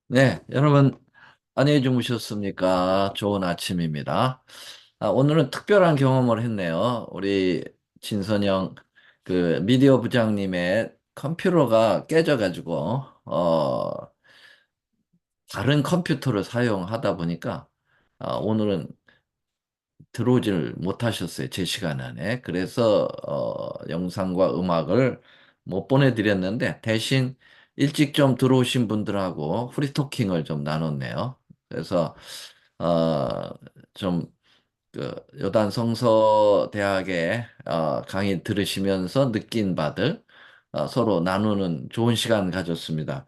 네, 여러분, 안녕히 주무셨습니까? 좋은 아침입니다. 오늘은 특별한 경험을 했네요. 우리 진선영 미디어 부장님의 컴퓨터가 깨져가지고, 다른 컴퓨터를 사용하다 보니까, 오늘은 들어오질 못하셨어요. 제 시간 안에. 그래서 영상과 음악을 못 보내드렸는데 대신 일찍 좀 들어오신 분들하고 프리토킹을 좀 나눴네요. 그래서 어, 좀 여단 성서대학의 강의 들으시면서 느낀 바들 서로 나누는 좋은 시간 가졌습니다.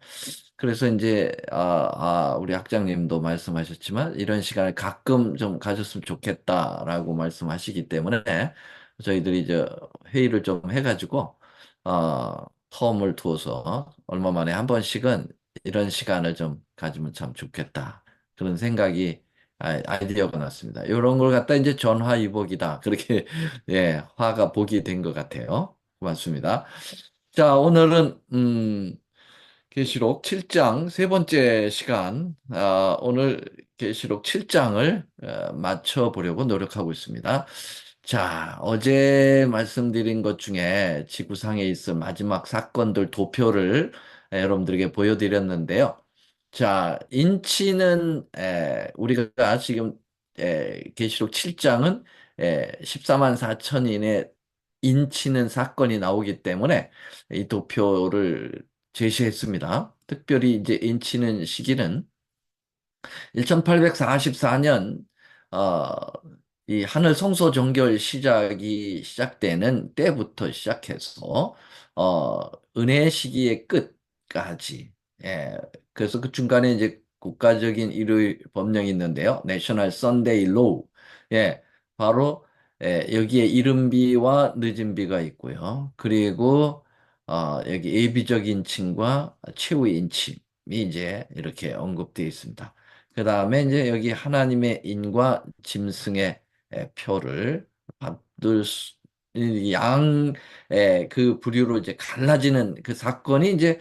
그래서 이제 우리 학장님도 말씀하셨지만 이런 시간을 가끔 좀 가졌으면 좋겠다라고 말씀하시기 때문에 저희들이 이제 회의를 좀 해가지고 텀을 두어서 얼마 만에 한 번씩은 이런 시간을 좀 가지면 참 좋겠다. 그런 생각이 아이디어가 났습니다. 이런 걸 갖다 이제 전화위복이다. 그렇게 예, 화가 복이 된 것 같아요. 고맙습니다. 자, 오늘은 계시록 7장 세 번째 시간. 오늘 계시록 7장을 맞춰보려고 노력하고 있습니다. 자, 어제 말씀드린 것 중에 지구상에 있을 마지막 사건들 도표를 여러분들에게 보여드렸는데요. 자, 인치는 우리가 지금 계시록 7장은 14만 4천인의 인치는 사건이 나오기 때문에 이 도표를 제시했습니다. 특별히 이제 인치는 시기는 1844년 어, 이 하늘 성소 정결 시작이 시작되는 때부터 시작해서 어, 은혜 시기의 끝까지 그래서 그 중간에 이제 국가적인 일요일 법령이 있는데요. 내셔널 선데이 로우. 바로 여기에 이른비와 늦은비가 있고요. 그리고 여기 예비적인 층과 최후의 인침이 이제 이렇게 언급되어 있습니다. 그 다음에 이제 여기 하나님의 인과 짐승의 표를 받을 수, 이 양의 그 부류로 이제 갈라지는 그 사건이 이제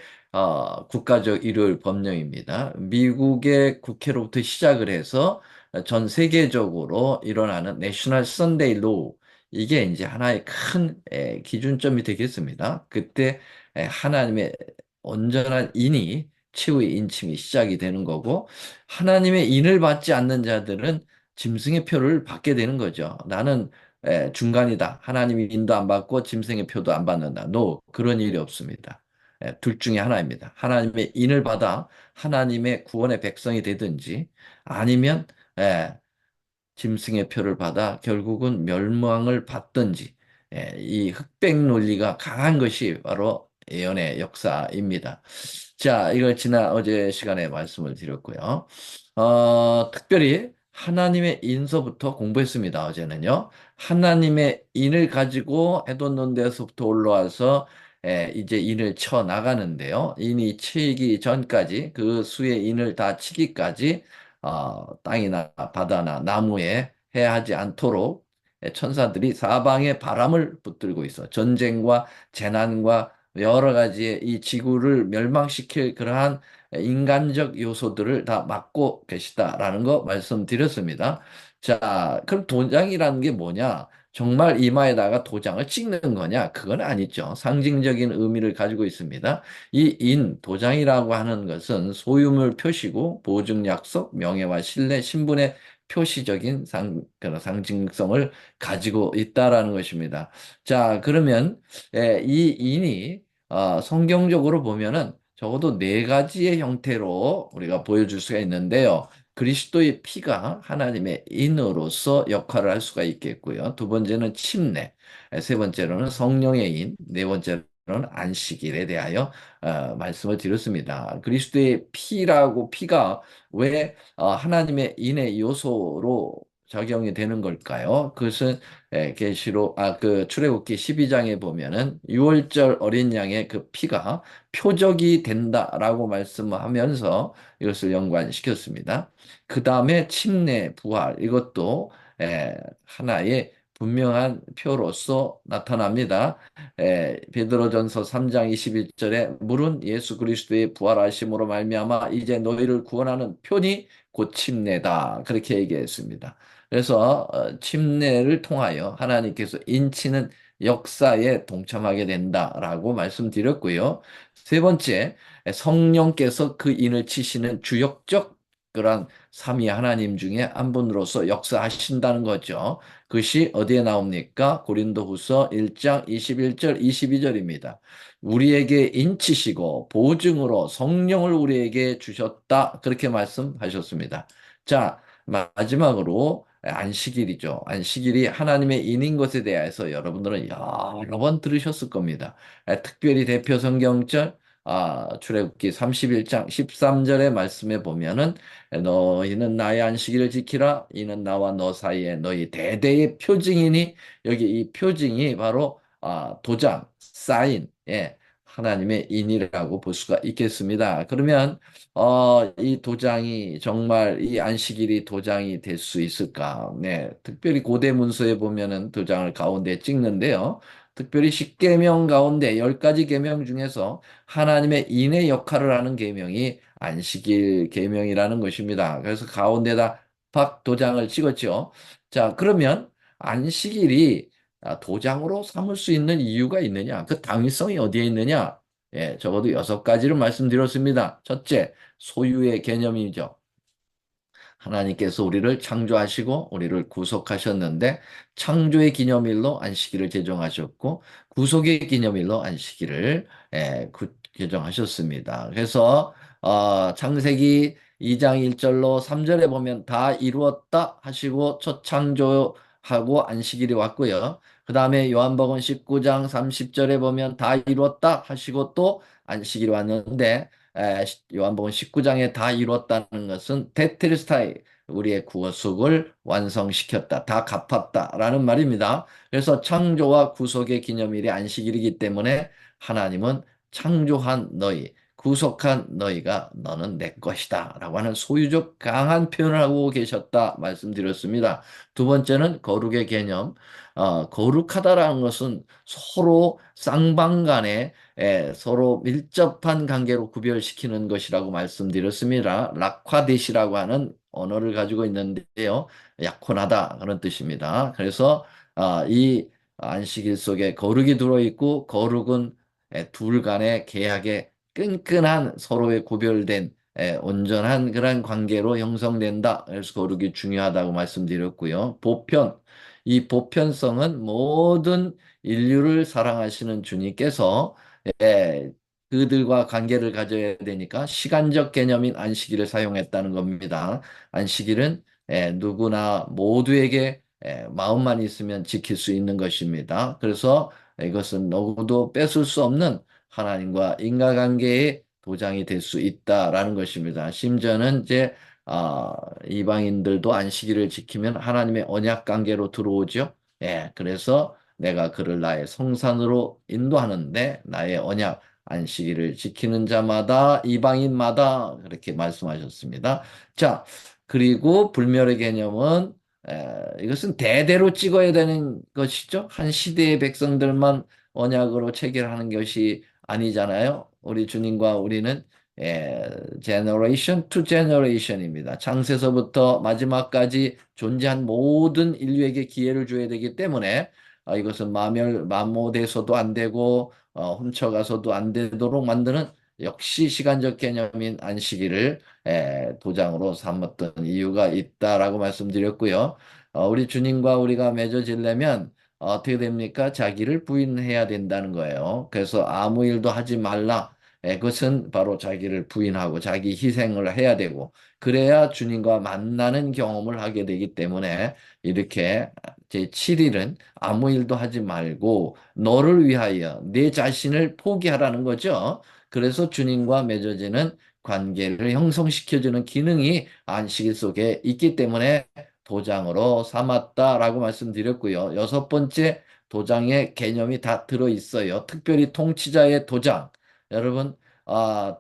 국가적 일요일 법령입니다. 미국의 국회로부터 시작을 해서 전 세계적으로 일어나는 내셔널 선데이 로우 이게 이제 하나의 큰 기준점이 되겠습니다. 그때 하나님의 온전한 인이 최후의 인침이 시작이 되는 거고 하나님의 인을 받지 않는 자들은 짐승의 표를 받게 되는 거죠. 나는 중간이다. 하나님의 인도 안 받고 짐승의 표도 안 받는다. 노, 그런 일이 없습니다. 둘 중에 하나입니다. 하나님의 인을 받아 하나님의 구원의 백성이 되든지 아니면 에, 짐승의 표를 받아 결국은 멸망을 받든지 이 흑백 논리가 강한 것이 바로 예언의 역사입니다. 자, 이걸 지난 어제 시간에 말씀을 드렸고요. 특별히 하나님의 인서부터 공부했습니다. 어제는요. 하나님의 인을 가지고 에돔론데서부터 올라와서 이제 인을 쳐 나가는데요. 인이 치기 전까지 그 수의 인을 다 치기까지 땅이나 바다나 나무에 해하지 않도록 천사들이 사방에 바람을 붙들고 있어 전쟁과 재난과 여러 가지의 이 지구를 멸망시킬 그러한 인간적 요소들을 다 막고 계시다라는 거 말씀드렸습니다. 자, 그럼 도장이라는 게 뭐냐? 정말 이마에다가 도장을 찍는 거냐? 그건 아니죠. 상징적인 의미를 가지고 있습니다. 이 도장이라고 하는 것은 소유물 표시고 보증 약속, 명예와 신뢰, 신분의 표시적인 그런 상징성을 가지고 있다라는 것입니다. 자, 그러면 이 인이 성경적으로 보면은 적어도 네 가지의 형태로 우리가 보여줄 수가 있는데요. 그리스도의 피가 하나님의 인으로서 역할을 할 수가 있겠고요. 두 번째는 침례, 세 번째로는 성령의 인, 네 번째로는 안식일에 대하여 말씀을 드렸습니다. 그리스도의 피가 왜 하나님의 인의 요소로 적용이 되는 걸까요? 그것은 계시록 그 출애굽기 12장에 보면은 유월절 어린 양의 그 피가 표적이 된다라고 말씀하면서 이것을 연관시켰습니다. 그 다음에 침례 부활 이것도 하나의 분명한 표로서 나타납니다. 베드로전서 3장 21절에 물은 예수 그리스도의 부활하심으로 말미암아 이제 너희를 구원하는 표니 곧 침례다. 그렇게 얘기했습니다. 그래서 침례를 통하여 하나님께서 인치는 역사에 동참하게 된다라고 말씀드렸고요. 세 번째, 성령께서 그 인을 치시는 주역적 그런 삼위 하나님 중에 한 분으로서 역사하신다는 거죠. 그것이 어디에 나옵니까? 고린도후서 1장 21절, 22절입니다. 우리에게 인치시고 보증으로 성령을 우리에게 주셨다. 그렇게 말씀하셨습니다. 자, 마지막으로 안식일이죠. 안식일이 하나님의 인인 것에 대해서 여러분들은 여러 번 들으셨을 겁니다. 특별히 대표 성경절 출애굽기 31장 13절의 말씀에 보면은 너희는 나의 안식일을 지키라. 이는 나와 너 사이에 너희 대대의 표징이니 여기 이 표징이 바로 도장, 사인, 하나님의 인이라고 볼 수가 있겠습니다. 그러면 이 도장이 정말 이 안식일이 도장이 될 수 있을까? 네, 특별히 고대 문서에 보면은 도장을 가운데 찍는데요. 특별히 십계명 가운데 10가지 계명 중에서 하나님의 인의 역할을 하는 계명이 안식일 계명이라는 것입니다. 그래서 가운데다 박 도장을 찍었죠. 자, 그러면 안식일이 도장으로 삼을 수 있는 이유가 있느냐? 그 당위성이 어디에 있느냐? 적어도 6가지를 말씀드렸습니다. 첫째, 소유의 개념이죠. 하나님께서 우리를 창조하시고 우리를 구속하셨는데 창조의 기념일로 안식일을 제정하셨고 구속의 기념일로 안식일을 제정하셨습니다. 그래서 창세기 2장 1절로 3절에 보면 다 이루었다 하시고 첫 창조하고 안식일이 왔고요. 그 다음에 요한복음 19장 30절에 보면 다 이루었다 하시고 또 안식일이 왔는데 요한복음 19장에 다 이뤘다는 것은 테텔스타이 우리의 구속을 완성시켰다. 다 갚았다라는 말입니다. 그래서 창조와 구속의 기념일이 안식일이기 때문에 하나님은 창조한 너희, 구속한 너희가 너는 내 것이다 라고 하는 소유적 강한 표현을 하고 계셨다 말씀드렸습니다. 두 번째는 거룩의 개념. 거룩하다라는 것은 서로 쌍방간에 서로 밀접한 관계로 구별시키는 것이라고 말씀드렸습니다. 락화데시라고 하는 언어를 가지고 있는데요. 약혼하다 그런 뜻입니다. 그래서 이 안식일 속에 거룩이 들어있고 거룩은 둘 간의 계약에 끈끈한 서로의 구별된 온전한 그런 관계로 형성된다. 그래서 거룩이 중요하다고 말씀드렸고요. 보편, 이 보편성은 모든 인류를 사랑하시는 주님께서 그들과 관계를 가져야 되니까 시간적 개념인 안식일을 사용했다는 겁니다. 안식일은 누구나 모두에게 마음만 있으면 지킬 수 있는 것입니다. 그래서 이것은 누구도 뺏을 수 없는 하나님과 인과관계의 도장이 될 수 있다라는 것입니다. 심지어는 이제 이방인들도 안식일을 지키면 하나님의 언약 관계로 들어오죠. 그래서 내가 그를 나의 성산으로 인도하는데 나의 언약 안식일을 지키는 자마다 이방인마다 그렇게 말씀하셨습니다. 자, 그리고 불멸의 개념은 이것은 대대로 찍어야 되는 것이죠. 한 시대의 백성들만 언약으로 체결하는 것이 아니잖아요. 우리 주님과 우리는 제너레이션 투 제너레이션입니다. 창세서부터 마지막까지 존재한 모든 인류에게 기회를 줘야 되기 때문에 이것은 마모돼서도 안 되고 훔쳐가서도 안 되도록 만드는 역시 시간적 개념인 안식일을 도장으로 삼았던 이유가 있다라고 말씀드렸고요. 우리 주님과 우리가 맺어지려면 어떻게 됩니까? 자기를 부인해야 된다는 거예요. 그래서 아무 일도 하지 말라. 그것은 바로 자기를 부인하고 자기 희생을 해야 되고 그래야 주님과 만나는 경험을 하게 되기 때문에 이렇게 제7일은 아무 일도 하지 말고 너를 위하여 내 자신을 포기하라는 거죠. 그래서 주님과 맺어지는 관계를 형성시켜주는 기능이 안식일 속에 있기 때문에 도장으로 삼았다라고 말씀드렸고요. 6번째 도장의 개념이 다 들어 있어요. 특별히 통치자의 도장. 여러분,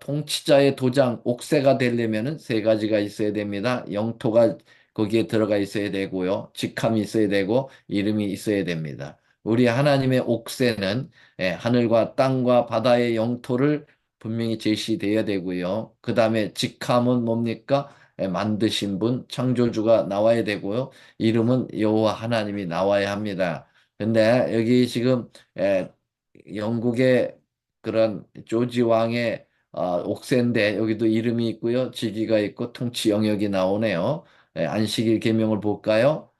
통치자의 도장, 옥새가 되려면은 3가지가 있어야 됩니다. 영토가 거기에 들어가 있어야 되고요. 직함이 있어야 되고 이름이 있어야 됩니다. 우리 하나님의 옥새는 하늘과 땅과 바다의 영토를 분명히 제시돼야 되고요. 그 다음에 직함은 뭡니까? 만드신 분, 창조주가 나와야 되고요. 이름은 여호와 하나님이 나와야 합니다. 근데 여기 지금 영국의 그런 조지 왕의 옥새인데 여기도 이름이 있고요. 직위가 있고 통치 영역이 나오네요. 안식일 계명을 볼까요?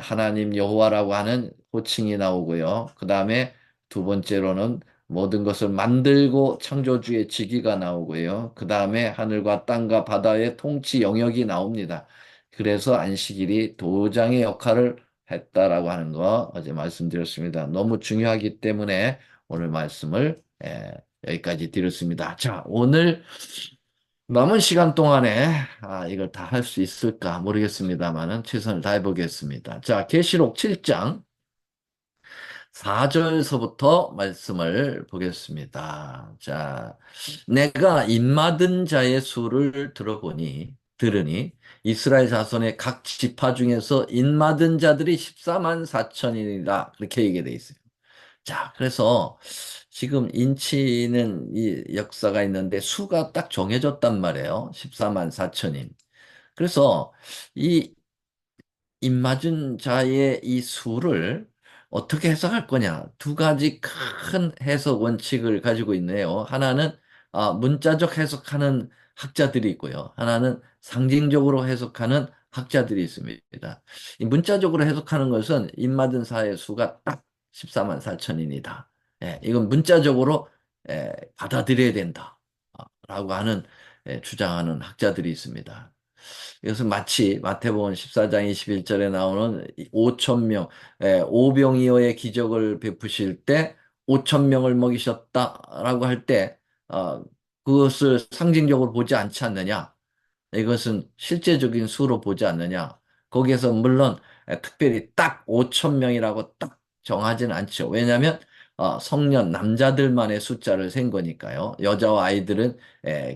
하나님 여호와라고 하는 호칭이 나오고요. 그 다음에 두 번째로는 모든 것을 만들고 창조주의 직위가 나오고요. 그 다음에 하늘과 땅과 바다의 통치 영역이 나옵니다. 그래서 안식일이 도장의 역할을 했다라고 하는 거 어제 말씀드렸습니다. 너무 중요하기 때문에 오늘 말씀을 여기까지 드렸습니다. 자, 오늘 남은 시간 동안에 이걸 다 할 수 있을까 모르겠습니다만은 최선을 다해 보겠습니다. 자, 계시록 7장 4절서부터 말씀을 보겠습니다. 자, 내가 입맞은 자의 수를 들으니 이스라엘 자손의 각 지파 중에서 입맞은 자들이 14만 4천이라 그렇게 얘기되어 있어요. 자, 그래서 지금 인치는 이 역사가 있는데 수가 딱 정해졌단 말이에요. 14만 4천인. 그래서 이 입맞은 자의 이 수를 어떻게 해석할 거냐? 두 가지 큰 해석 원칙을 가지고 있네요. 하나는 문자적 해석하는 학자들이 있고요. 하나는 상징적으로 해석하는 학자들이 있습니다. 이 문자적으로 해석하는 것은 입맞은 자의 수가 딱 14만 4천인이다. 이건 문자적으로 받아들여야 된다. 라고 하는 주장하는 학자들이 있습니다. 이것은 마치 마태복음 14장 21절에 나오는 5천 명, 오병이어의 기적을 베푸실 때 5천 명을 먹이셨다라고 할 때, 그것을 상징적으로 보지 않지 않느냐? 이것은 실제적인 수로 보지 않느냐. 거기에서 물론 특별히 딱 5천 명이라고 딱 정하지는 않죠. 왜냐하면 성년 남자들만의 숫자를 센 거니까요. 여자와 아이들은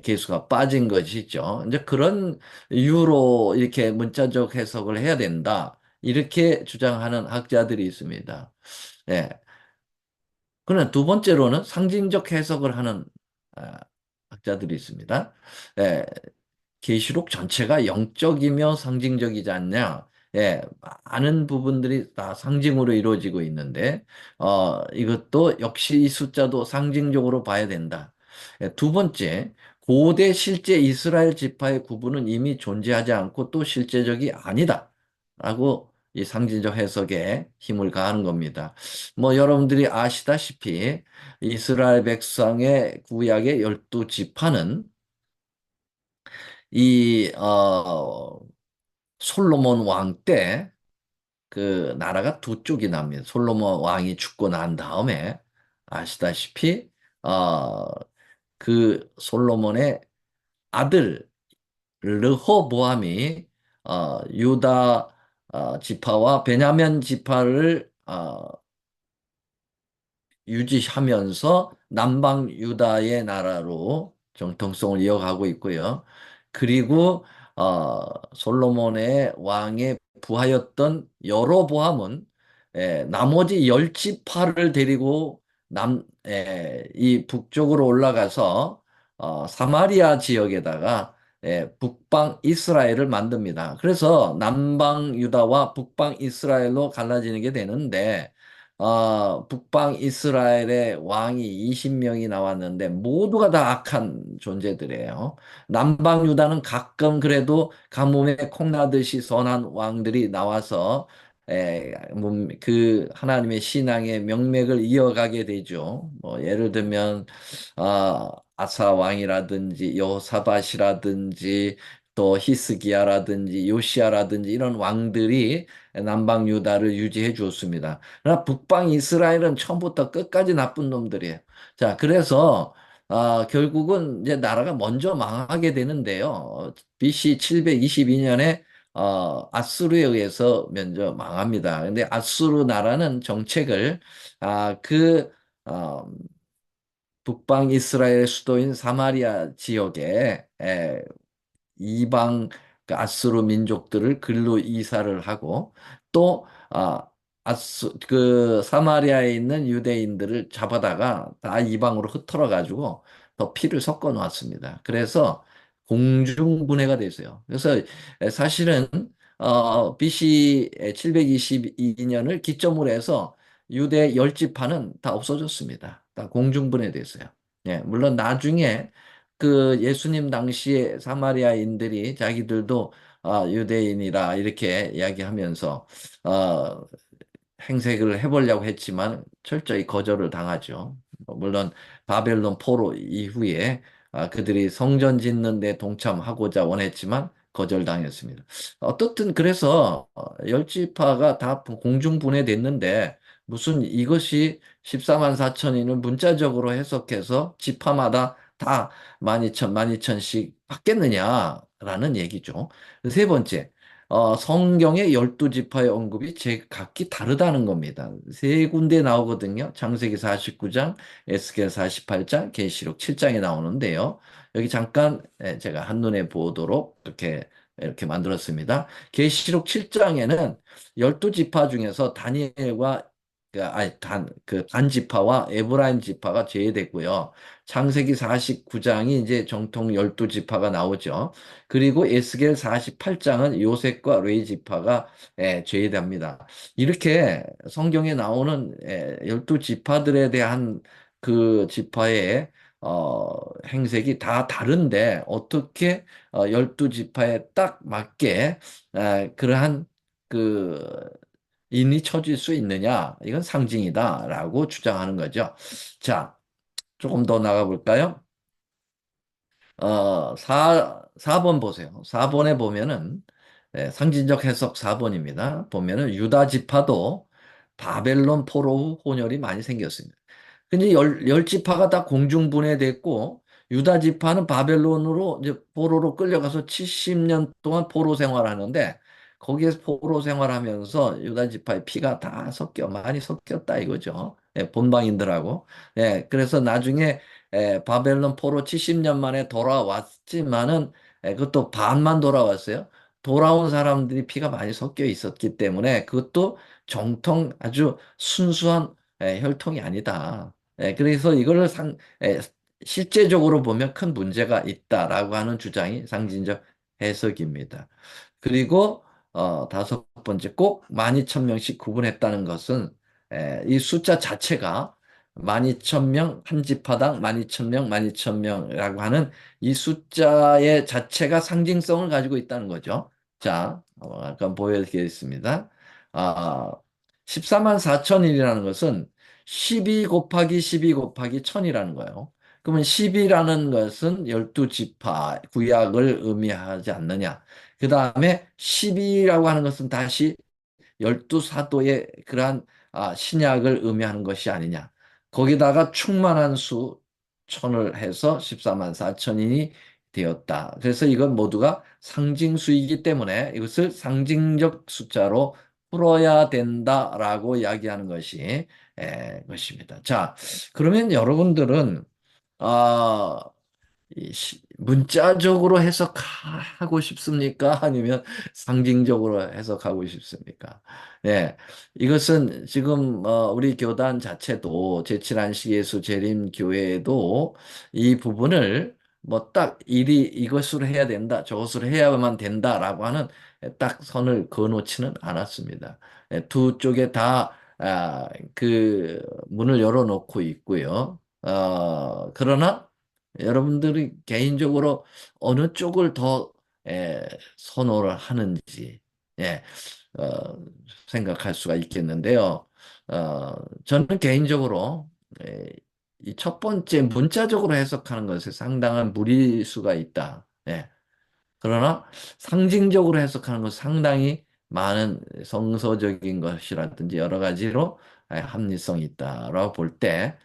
개수가 빠진 것이죠. 이제 그런 이유로 이렇게 문자적 해석을 해야 된다. 이렇게 주장하는 학자들이 있습니다. 예. 그러나 두 번째로는 상징적 해석을 하는 아, 학자들이 있습니다. 예, 계시록 전체가 영적이며 상징적이지 않냐? 많은 부분들이 다 상징으로 이루어지고 있는데, 이것도 역시 이 숫자도 상징적으로 봐야 된다. 두 번째, 고대 실제 이스라엘 지파의 구분은 이미 존재하지 않고 또 실제적이 아니다. 라고 이 상징적 해석에 힘을 가하는 겁니다. 뭐 여러분들이 아시다시피 이스라엘 백성의 구약의 12지파는 이, 솔로몬 왕 때 그 나라가 두 쪽이 납니다. 솔로몬 왕이 죽고 난 다음에 아시다시피, 그 솔로몬의 아들 르호보암이, 유다, 지파와 베냐민 지파를, 유지하면서 남방 유다의 나라로 정통성을 이어가고 있고요. 그리고 솔로몬의 왕의 부하였던 여로보암은 나머지 열 지파를 데리고 이 북쪽으로 올라가서 사마리아 지역에다가 북방 이스라엘을 만듭니다. 그래서 남방 유다와 북방 이스라엘로 갈라지는 게 되는데 북방 이스라엘의 왕이 20명이 나왔는데 모두가 다 악한 존재들이에요. 남방 유다는 가끔 그래도 가뭄에 콩나듯이 선한 왕들이 나와서 그 하나님의 신앙의 명맥을 이어가게 되죠. 뭐 예를 들면 아사 왕이라든지 여호사밧이라든지 또 히스기야라든지 요시야라든지 이런 왕들이 남방 유다를 유지해 주었습니다. 그러나 북방 이스라엘은 처음부터 끝까지 나쁜 놈들이에요. 자, 그래서 결국은 이제 나라가 먼저 망하게 되는데요. BC 722년에 아수르에 의해서 먼저 망합니다. 근데 아수르 나라는 정책을 아, 그 어, 북방 이스라엘 수도인 사마리아 지역에 이방 그 아수르 민족들을 글로 이사를 하고 또 그 사마리아에 있는 유대인들을 잡아다가 다 이방으로 흩어져 가지고 더 피를 섞어 놓았습니다. 그래서 공중분해가 됐어요. 그래서 사실은 BC 722년을 기점으로 해서 유대 열 지파는 다 없어졌습니다. 다 공중분해됐어요. 예, 물론 나중에 그 예수님 당시에 사마리아인들이 자기들도 유대인이라 이렇게 이야기하면서 어, 행색을 해보려고 했지만 철저히 거절을 당하죠. 물론 바벨론 포로 이후에 그들이 성전 짓는 데 동참하고자 원했지만 거절당했습니다. 어떻든 그래서 열지파가 다 공중분해됐는데 무슨 이것이 14만 4천인을 문자적으로 해석해서 지파마다 다 12,000씩 받겠느냐라는 얘기죠. 세 번째, 성경의 12지파의 언급이 각기 다르다는 겁니다. 세 군데 나오거든요. 창세기 49장, 에스겔 48장, 계시록 7장에 나오는데요. 여기 잠깐 제가 한눈에 보도록 이렇게 만들었습니다. 계시록 7장에는 12지파 중에서 다니엘과 단 지파와 에브라임 지파가 제외됐고요. 창세기 49장이 이제 정통 12지파가 나오죠. 그리고 에스겔 48장은 요셉과 레위 지파가 제외됩니다. 이렇게 성경에 나오는 12지파들에 대한 그 지파의 행색이 다 다른데 어떻게 12지파에 딱 맞게 그러한 그 인이 쳐질 수 있느냐? 이건 상징이다라고 주장하는 거죠. 자, 조금 더 나가 볼까요? 4번 보세요. 4번에 보면은, 상징적 해석 4번입니다. 보면은, 유다 지파도 바벨론 포로 후 혼혈이 많이 생겼습니다. 근데 열 지파가 다 공중분해됐고, 유다 지파는 바벨론으로 이제 포로로 끌려가서 70년 동안 포로 생활하는데, 거기에서 포로 생활하면서 유다 지파의 피가 다 많이 섞였다 이거죠. 본방인들하고. 그래서 나중에 바벨론 포로 70년 만에 돌아왔지만은 그것도 반만 돌아왔어요. 돌아온 사람들이 피가 많이 섞여 있었기 때문에 그것도 정통 아주 순수한 혈통이 아니다. 그래서 이거를 실제적으로 보면 큰 문제가 있다라고 하는 주장이 상징적 해석입니다. 그리고 다섯 번째 꼭 12,000명씩 구분했다는 것은 이 숫자 자체가 12,000명, 한 지파당 12,000명, 12,000명이라고 하는 이 숫자의 자체가 상징성을 가지고 있다는 거죠. 자, 잠깐 보여드리겠습니다. 아, 14만 4천이라는 것은 12 곱하기 12 곱하기 1000이라는 거예요. 그러면 10이라는 것은 12지파 구약을 의미하지 않느냐. 그 다음에 12라고 하는 것은 다시 열두 사도의 그러한 신약을 의미하는 것이 아니냐. 거기다가 충만한 수 천을 해서 14만 4천인이 되었다. 그래서 이건 모두가 상징수이기 때문에 이것을 상징적 숫자로 풀어야 된다라고 이야기하는 것입니다. 자, 그러면 여러분들은 아, 문자적으로 해석하고 싶습니까? 아니면 상징적으로 해석하고 싶습니까? 네, 이것은 지금 우리 교단 자체도 제7안식 예수 재림교회도 이 부분을 뭐 딱 이것으로 해야 된다, 저것으로 해야만 된다라고 하는 딱 선을 그어놓지는 않았습니다. 두 쪽에 다 그 문을 열어놓고 있고요. 그러나 여러분들이 개인적으로 어느 쪽을 더 선호를 하는지 예, 어, 생각할 수가 있겠는데요. 어, 저는 개인적으로 이 첫 번째 문자적으로 해석하는 것에 상당한 무리수가 있다. 그러나 상징적으로 해석하는 것은 상당히 많은 성서적인 것이라든지 여러 가지로 합리성이 있다라고 볼 때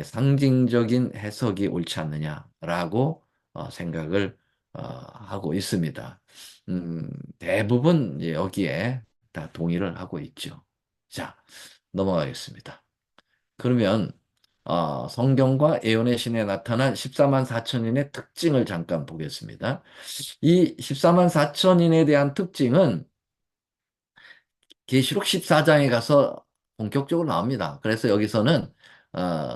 상징적인 해석이 옳지 않느냐라고 생각을 하고 있습니다. 음, 대부분 이제 여기에 다 동의를 하고 있죠. 자, 넘어가겠습니다. 그러면 성경과 예언의 신에 나타난 14만 4천인의 특징을 잠깐 보겠습니다. 이 14만 4천인에 대한 특징은 계시록 14장에 가서 본격적으로 나옵니다. 그래서 여기서는 어,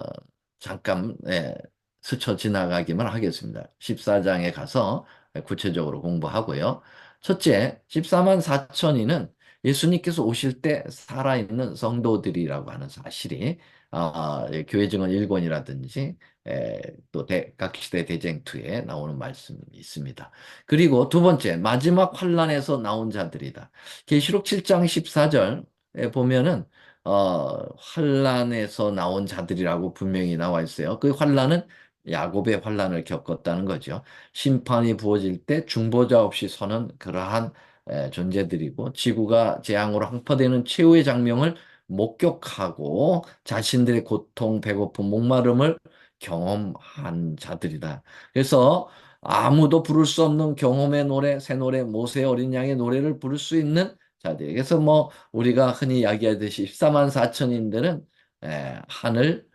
잠깐 스쳐 지나가기만 하겠습니다. 14장에 가서 구체적으로 공부하고요. 첫째, 14만 4천이는 예수님께서 오실 때 살아있는 성도들이라고 하는 사실이 교회 증언 1권이라든지 또 각 시대 대쟁투에 나오는 말씀이 있습니다. 그리고 두 번째, 마지막 환란에서 나온 자들이다. 계시록 7장 14절에 보면은 환란에서 나온 자들이라고 분명히 나와 있어요. 그 환란은 야곱의 환란을 겪었다는 거죠. 심판이 부어질 때 중보자 없이 서는 그러한 존재들이고 지구가 재앙으로 항파되는 최후의 장면을 목격하고 자신들의 고통, 배고픔, 목마름을 경험한 자들이다. 그래서 아무도 부를 수 없는 경험의 노래, 새 노래, 모세 어린 양의 노래를 부를 수 있는 자들. 그래서 뭐 우리가 흔히 이야기하듯이 14만 4천인들은 하늘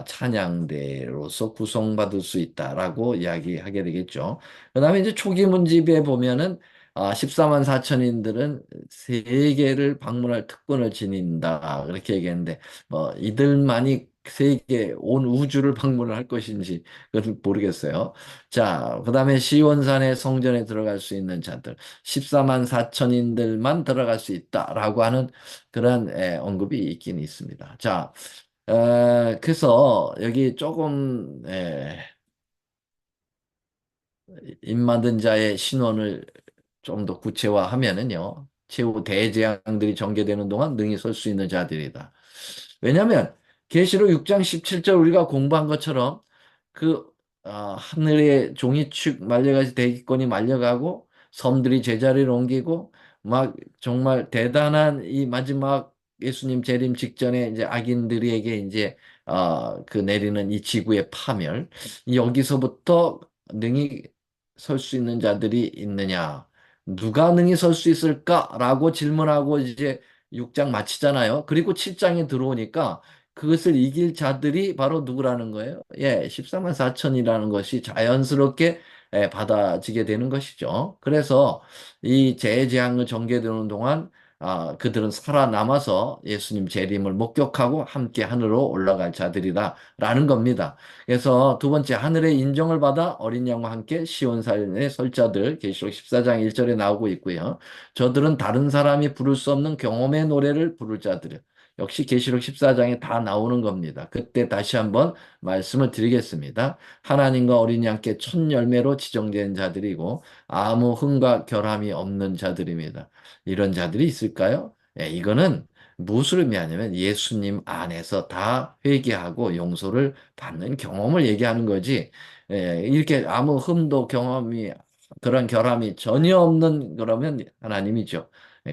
찬양대로서 구성받을 수 있다라고 이야기하게 되겠죠. 그다음에 이제 초기 문집에 보면은 14만 4천인들은 세계를 방문할 특권을 지닌다. 그렇게 얘기했는데 뭐 이들만이 세계 온 우주를 방문을 할 것인지 그건 모르겠어요. 자, 그다음에 시온산의 성전에 들어갈 수 있는 자들 14만 4천인들만 들어갈 수 있다라고 하는 그런 언급이 있긴 있습니다. 자, 그래서 여기 조금 입만든 자의 신원을 좀 더 구체화하면은요. 최후 대재앙들이 전개되는 동안 능히 설 수 있는 자들이다. 왜냐하면 계시록 6장 17절 우리가 공부한 것처럼 그 하늘의 종이축 말려가지 대기권이 말려가고 섬들이 제자리를 옮기고 막 정말 대단한 이 마지막 예수님 재림 직전에 이제 악인들에게 이제 그 내리는 이 지구의 파멸 여기서부터 능히 설 수 있는 자들이 있느냐? 누가 능히 설 수 있을까라고 질문하고 이제 6장 마치잖아요. 그리고 7장에 들어오니까 그것을 이길 자들이 바로 누구라는 거예요? 14만 4천이라는 것이 자연스럽게 받아지게 되는 것이죠. 그래서 이 재재앙을 전개되는 동안 그들은 살아남아서 예수님 재림을 목격하고 함께 하늘로 올라갈 자들이다라는 겁니다. 그래서 두 번째 하늘의 인정을 받아 어린 양과 함께 시온산에 설 자들 계시록 14장 1절에 나오고 있고요. 저들은 다른 사람이 부를 수 없는 경험의 노래를 부를 자들. 역시 계시록 14장에 다 나오는 겁니다. 그때 다시 한번 말씀을 드리겠습니다. 하나님과 어린 양께 첫 열매로 지정된 자들이고 아무 흠과 결함이 없는 자들입니다. 이런 자들이 있을까요? 이거는 무엇을 의미하냐면 예수님 안에서 다 회개하고 용서를 받는 경험을 얘기하는 거지. 이렇게 아무 흠도 경험이 그런 결함이 전혀 없는 그러면 하나님이죠.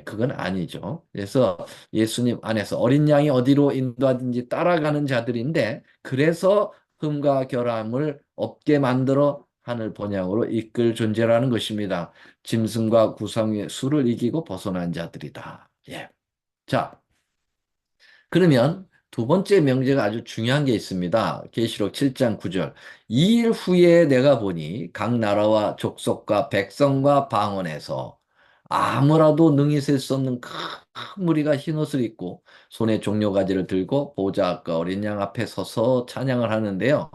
그건 아니죠. 그래서 예수님 안에서 어린 양이 어디로 인도하든지 따라가는 자들인데 그래서 흠과 결함을 없게 만들어 하늘 본향으로 이끌 존재라는 것입니다. 짐승과 구상의 수를 이기고 벗어난 자들이다. 예. 자, 그러면 두 번째 명제가 아주 중요한 게 있습니다. 계시록 7장 9절. 2일 후에 내가 보니 각 나라와 족속과 백성과 방언에서 아무라도 능히 셀 수 없는 큰 무리가 흰 옷을 입고 손에 종려가지를 들고 보좌 앞과 어린 양 앞에 서서 찬양을 하는데요.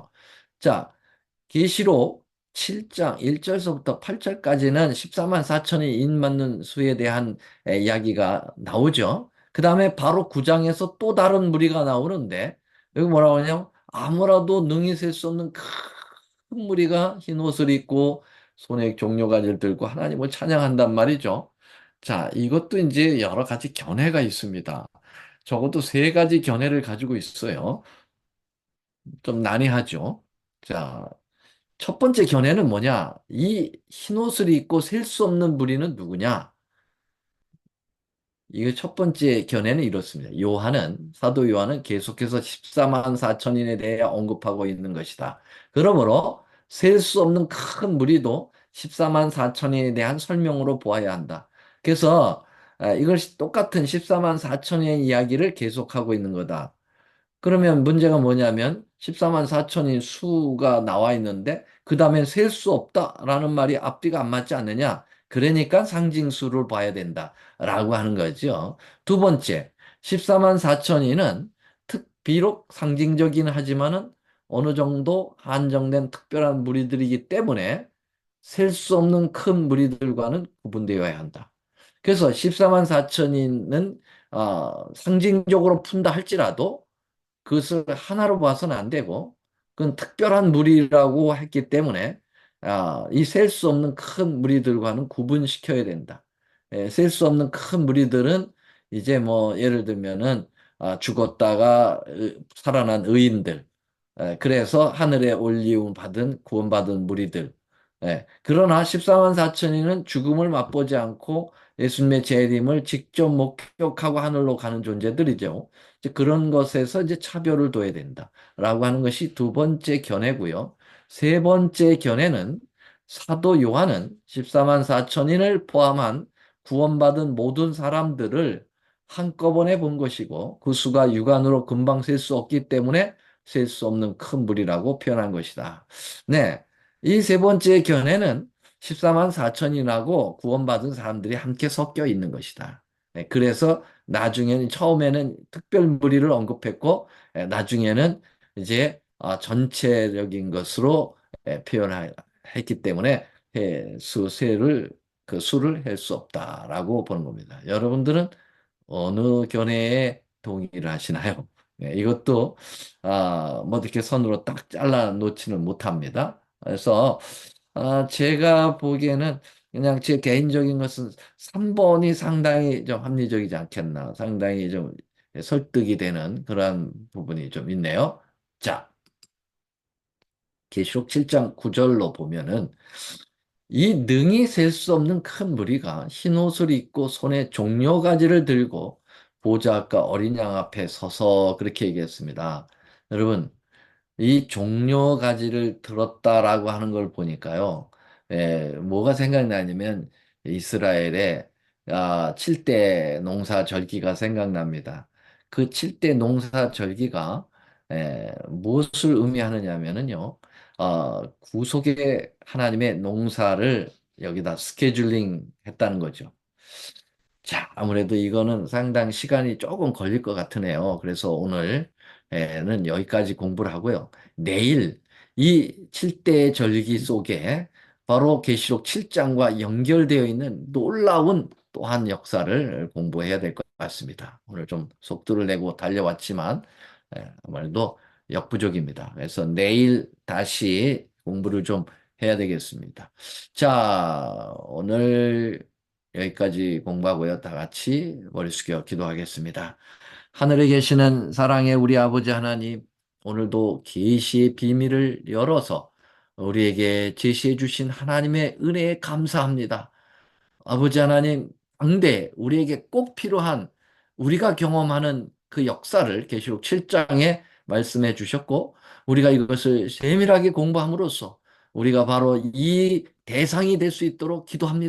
자, 계시록 7장 1절서부터 8절까지는 14만 4천이 인맞는 수에 대한 이야기가 나오죠. 그 다음에 바로 9장에서 또 다른 무리가 나오는데 여기 뭐라고 하냐면 아무라도 능히 셀 수 없는 큰 무리가 흰 옷을 입고 손에 종려가지를 들고 하나님을 찬양한단 말이죠. 자, 이것도 이제 여러 가지 견해가 있습니다. 적어도 세 가지 견해를 가지고 있어요. 좀 난해하죠. 자, 첫 번째 견해는 뭐냐? 이 흰옷을 입고 셀 수 없는 무리는 누구냐? 이게 첫 번째 견해는 이렇습니다. 사도 요한은 계속해서 14만 4천인에 대해 언급하고 있는 것이다. 그러므로 셀 수 없는 큰 무리도 14만 4천인에 대한 설명으로 보아야 한다. 그래서 이걸 똑같은 14만 4천의 이야기를 계속하고 있는 거다. 그러면 문제가 뭐냐면 14만 4천인 수가 나와 있는데 그 다음에 셀 수 없다라는 말이 앞뒤가 안 맞지 않느냐? 그러니까 상징수를 봐야 된다라고 하는 거죠. 두 번째, 14만 4천인은 비록 상징적이긴 하지만은 어느 정도 한정된 특별한 무리들이기 때문에 셀 수 없는 큰 무리들과는 구분되어야 한다. 그래서 14만 4천인은 상징적으로 푼다 할지라도 그것을 하나로 봐서는 안 되고 그건 특별한 무리라고 했기 때문에 이 셀 수 없는 큰 무리들과는 구분시켜야 된다. 셀 수 없는 큰 무리들은 이제 뭐 예를 들면은 죽었다가 살아난 의인들, 그래서 하늘에 올리움 받은 구원받은 무리들. 그러나 14만 4천이는 죽음을 맛보지 않고 예수님의 재림을 직접 목격하고 하늘로 가는 존재들이죠. 이제 그런 것에서 이제 차별을 둬야 된다라고 하는 것이 두 번째 견해고요. 세 번째 견해는 사도 요한은 14만 4천인을 포함한 구원받은 모든 사람들을 한꺼번에 본 것이고 그 수가 육안으로 금방 셀 수 없기 때문에 셀 수 없는 큰 물이라고 표현한 것이다. 네. 이 세 번째 견해는 14만 4천인하고 구원받은 사람들이 함께 섞여 있는 것이다. 그래서 나중에는 처음에는 특별 무리를 언급했고 나중에는 이제 전체적인 것으로 표현했기 때문에 수세를 그 수를 할 수 없다라고 보는 겁니다. 여러분들은 어느 견해에 동의를 하시나요? 이것도 뭐 이렇게 선으로 딱 잘라 놓지는 못합니다. 그래서 제가 보기에는 그냥 제 개인적인 것은 3번이 상당히 좀 합리적이지 않겠나. 상당히 좀 설득이 되는 그런 부분이 좀 있네요. 자, 계시록 7장 9절로 보면은 이 능히 셀 수 없는 큰 무리가 흰 옷을 입고 손에 종려가지를 들고 보좌 앞과 어린 양 앞에 서서 그렇게 얘기했습니다. 여러분, 이 종려가지를 들었다라고 하는 걸 보니까요. 뭐가 생각나냐면 이스라엘의 7대 농사절기가 생각납니다. 그 7대 농사절기가 무엇을 의미하느냐면은요. 구속의 하나님의 농사를 여기다 스케줄링 했다는 거죠. 자, 아무래도 이거는 상당히 시간이 조금 걸릴 것 같으네요. 그래서 오늘은 여기까지 공부를 하고요. 내일 이 7대 절기 속에 바로 계시록 7장과 연결되어 있는 놀라운 또한 역사를 공부해야 될 것 같습니다. 오늘 좀 속도를 내고 달려왔지만 아무래도 역부족입니다. 그래서 내일 다시 공부를 좀 해야 되겠습니다. 자, 오늘 여기까지 공부하고요. 다 같이 머리 숙여 기도하겠습니다. 하늘에 계시는 사랑의 우리 아버지 하나님, 오늘도 계시의 비밀을 열어서 우리에게 제시해 주신 하나님의 은혜에 감사합니다. 아버지 하나님, 당대 우리에게 꼭 필요한 우리가 경험하는 그 역사를 계시록 7장에 말씀해 주셨고, 우리가 이것을 세밀하게 공부함으로써 우리가 바로 이 대상이 될 수 있도록 기도합니다.